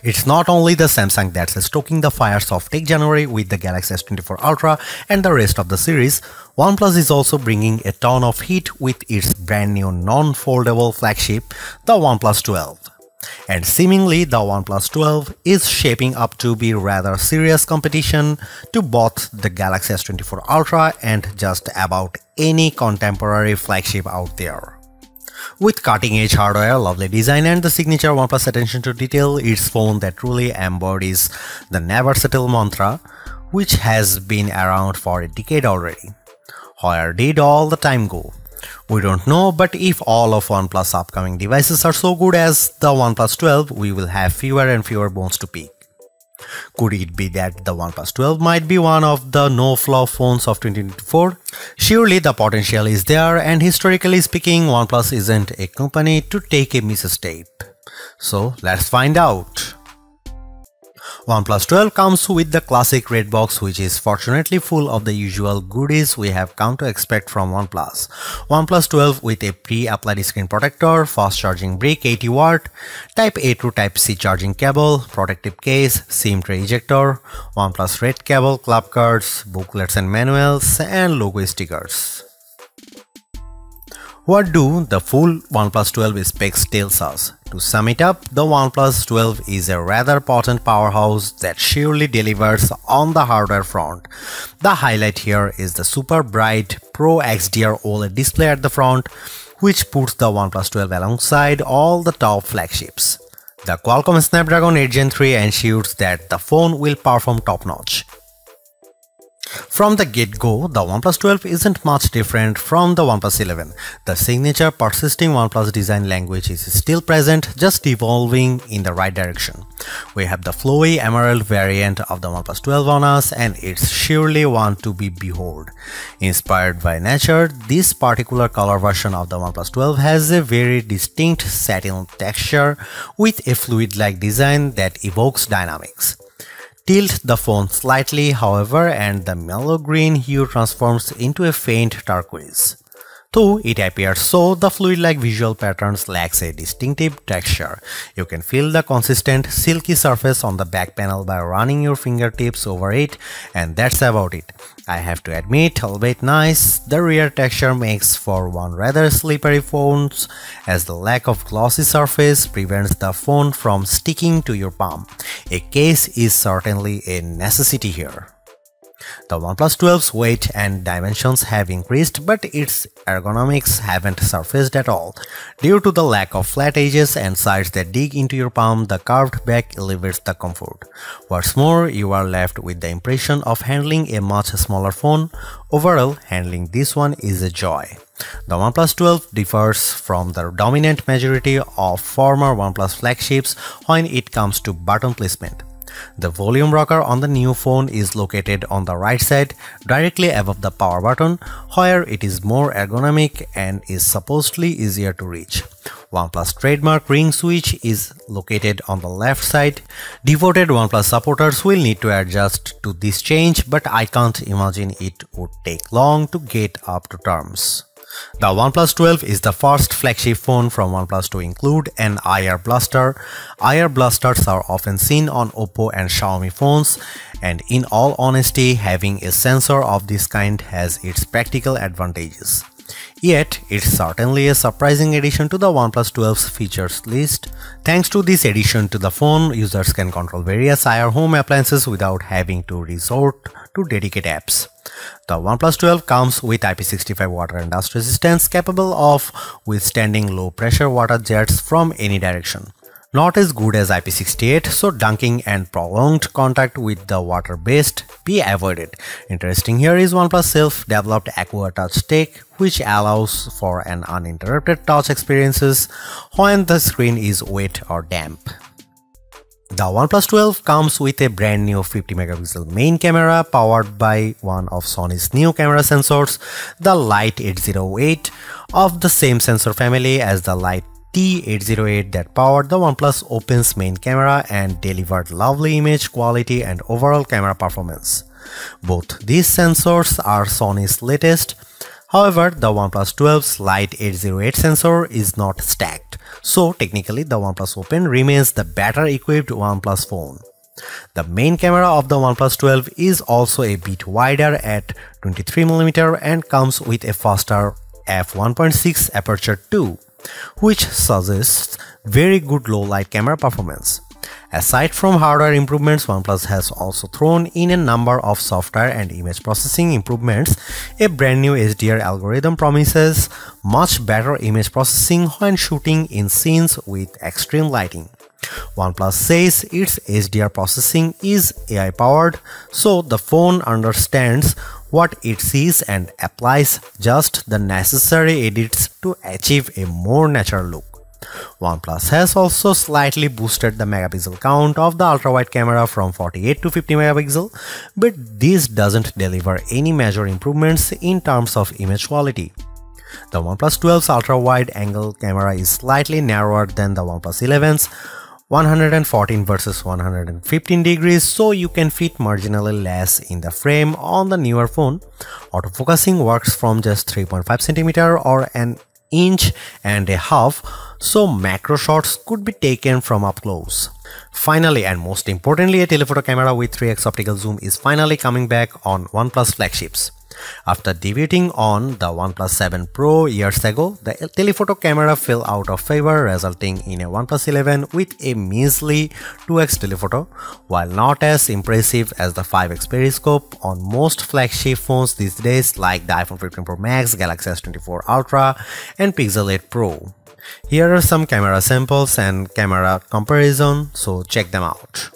It's not only the Samsung that's stoking the fires of Tech January with the Galaxy S24 Ultra and the rest of the series, OnePlus is also bringing a ton of heat with its brand new non-foldable flagship, the OnePlus 12. And seemingly the OnePlus 12 is shaping up to be rather serious competition to both the Galaxy S24 Ultra and just about any contemporary flagship out there. With cutting-edge hardware, lovely design and the signature OnePlus attention to detail, it's phone that truly embodies the never settle mantra, which has been around for a decade already. Where did all the time go? We don't know, but if all of OnePlus upcoming devices are so good as the OnePlus 12, we will have fewer and fewer bones to pick. Could it be that the OnePlus 12 might be one of the no-flaw phones of 2024? Surely the potential is there, and historically speaking, OnePlus isn't a company to take a misstep. So let's find out. OnePlus 12 comes with the classic red box, which is fortunately full of the usual goodies we have come to expect from OnePlus. OnePlus 12 with a pre-applied screen protector, fast charging brick 80W, Type A to Type C charging cable, protective case, SIM tray ejector, OnePlus red cable, club cards, booklets and manuals, and logo stickers. What do the full OnePlus 12 specs tells us? To sum it up, the OnePlus 12 is a rather potent powerhouse that surely delivers on the hardware front. The highlight here is the super bright Pro XDR OLED display at the front, which puts the OnePlus 12 alongside all the top flagships. The Qualcomm Snapdragon 8 Gen 3 ensures that the phone will perform top-notch. From the get-go, the OnePlus 12 isn't much different from the OnePlus 11. The signature persisting OnePlus design language is still present, just evolving in the right direction. We have the flowy emerald variant of the OnePlus 12 on us, and it's surely one to be behold. Inspired by nature, this particular color version of the OnePlus 12 has a very distinct satin texture with a fluid-like design that evokes dynamics. Tilt the phone slightly, however, and the mellow green hue transforms into a faint turquoise. Though it appears so, the fluid-like visual patterns lacks a distinctive texture. You can feel the consistent, silky surface on the back panel by running your fingertips over it, and that's about it. I have to admit, albeit nice, the rear texture makes for one rather slippery phone, as the lack of glossy surface prevents the phone from sticking to your palm. A case is certainly a necessity here. The OnePlus 12's weight and dimensions have increased, but its ergonomics haven't surfaced at all. Due to the lack of flat edges and sides that dig into your palm, the curved back elevates the comfort. What's more, you are left with the impression of handling a much smaller phone. Overall, handling this one is a joy. The OnePlus 12 differs from the dominant majority of former OnePlus flagships when it comes to button placement. The volume rocker on the new phone is located on the right side, directly above the power button, where it is more ergonomic and is supposedly easier to reach. OnePlus trademark ring switch is located on the left side. Devoted OnePlus supporters will need to adjust to this change, but I can't imagine it would take long to get up to terms. The OnePlus 12 is the first flagship phone from OnePlus to include an IR blaster. IR blasters are often seen on Oppo and Xiaomi phones, and in all honesty, having a sensor of this kind has its practical advantages. Yet, it's certainly a surprising addition to the OnePlus 12's features list. Thanks to this addition to the phone, users can control various IR home appliances without having to resort to dedicated apps. The OnePlus 12 comes with IP65 water and dust resistance, capable of withstanding low-pressure water jets from any direction. Not as good as IP68, so dunking and prolonged contact with the water best be avoided. Interesting here is OnePlus self-developed Aqua Touch tech, which allows for an uninterrupted touch experiences when the screen is wet or damp. The OnePlus 12 comes with a brand new 50MP main camera powered by one of Sony's new camera sensors, the Light 808, of the same sensor family as the Light T808 that powered the OnePlus Open's main camera and delivered lovely image quality and overall camera performance. Both these sensors are Sony's latest. However, the OnePlus 12's Light 808 sensor is not stacked, So technically the OnePlus Open remains the better equipped OnePlus phone. The main camera of the OnePlus 12 is also a bit wider at 23mm and comes with a faster f1.6 aperture too, which suggests very good low light camera performance. Aside from hardware improvements, OnePlus has also thrown in a number of software and image processing improvements. A brand new HDR algorithm promises much better image processing when shooting in scenes with extreme lighting. OnePlus says its HDR processing is AI powered, so the phone understands what it sees and applies just the necessary edits to achieve a more natural look. OnePlus has also slightly boosted the megapixel count of the ultra-wide camera from 48 to 50 megapixel, but this doesn't deliver any major improvements in terms of image quality. The OnePlus 12's ultra-wide angle camera is slightly narrower than the OnePlus 11's 114 versus 115 degrees, so you can fit marginally less in the frame on the newer phone. Autofocusing works from just 3.5 cm or an inch and a half, so macro shots could be taken from up close. Finally, and most importantly, a telephoto camera with 3x optical zoom is finally coming back on OnePlus flagships. After debuting on the OnePlus 7 Pro years ago, the telephoto camera fell out of favor, resulting in a OnePlus 11 with a measly 2x telephoto. While not as impressive as the 5x periscope on most flagship phones these days like the iPhone 15 Pro Max, Galaxy S24 Ultra and Pixel 8 Pro. Here are some camera samples and camera comparison, so check them out.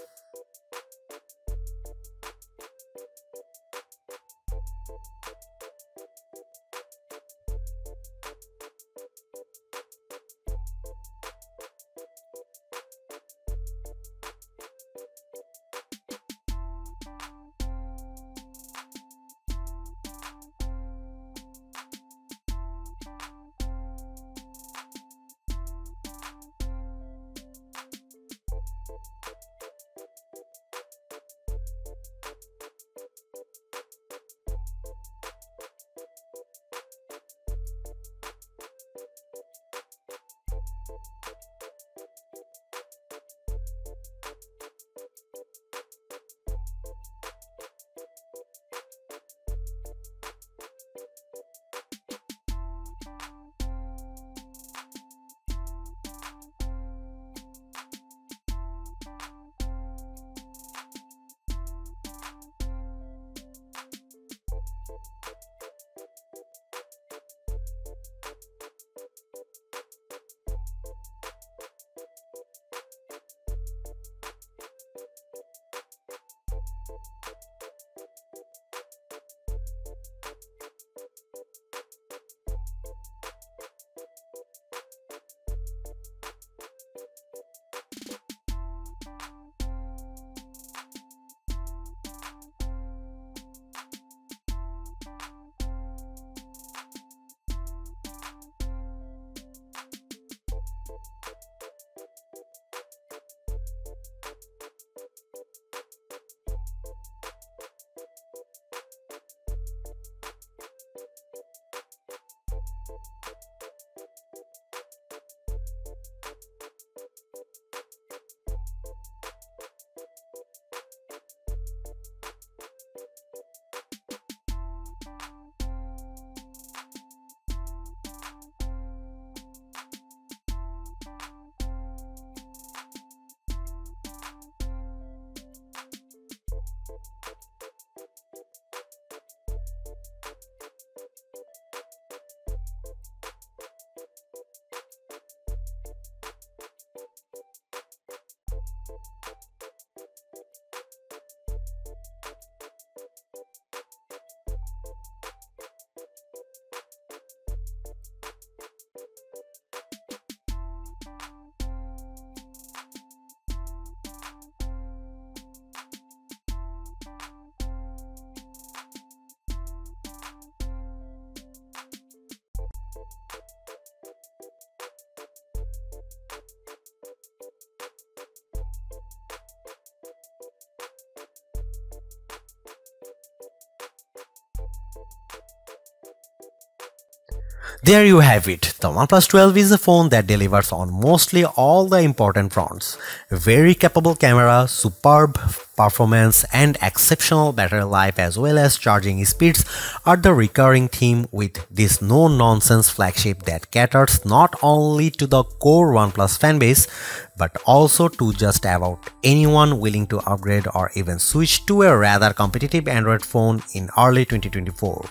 There you have it. The OnePlus 12 is a phone that delivers on mostly all the important fronts. Very capable camera, superb performance and exceptional battery life as well as charging speeds are the recurring theme with this no-nonsense flagship that caters not only to the core OnePlus fanbase but also to just about anyone willing to upgrade or even switch to a rather competitive Android phone in early 2024.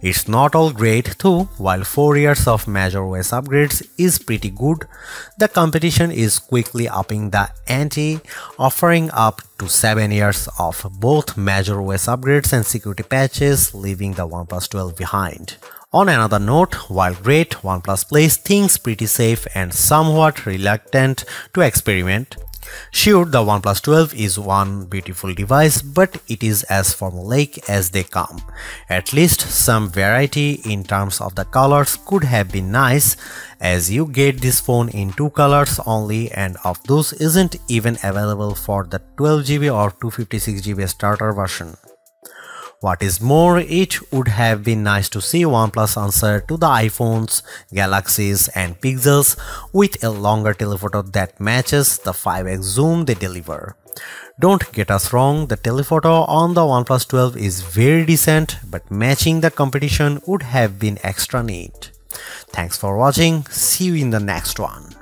It's not all great too. While 4 years of major OS upgrades is pretty good, the competition is quickly upping the ante, offering up to 7 years of both major OS upgrades and security patches, leaving the OnePlus 12 behind. On another note, while great, OnePlus plays things pretty safe and somewhat reluctant to experiment. Sure, the OnePlus 12 is one beautiful device, but it is as formulaic as they come. At least some variety in terms of the colors could have been nice, as you get this phone in 2 colors only, and of those isn't even available for the 12GB or 256GB starter version. What is more, it would have been nice to see OnePlus answer to the iPhones, Galaxies and Pixels with a longer telephoto that matches the 5x zoom they deliver. Don't get us wrong, the telephoto on the OnePlus 12 is very decent, but matching the competition would have been extra neat. Thanks for watching, see you in the next one.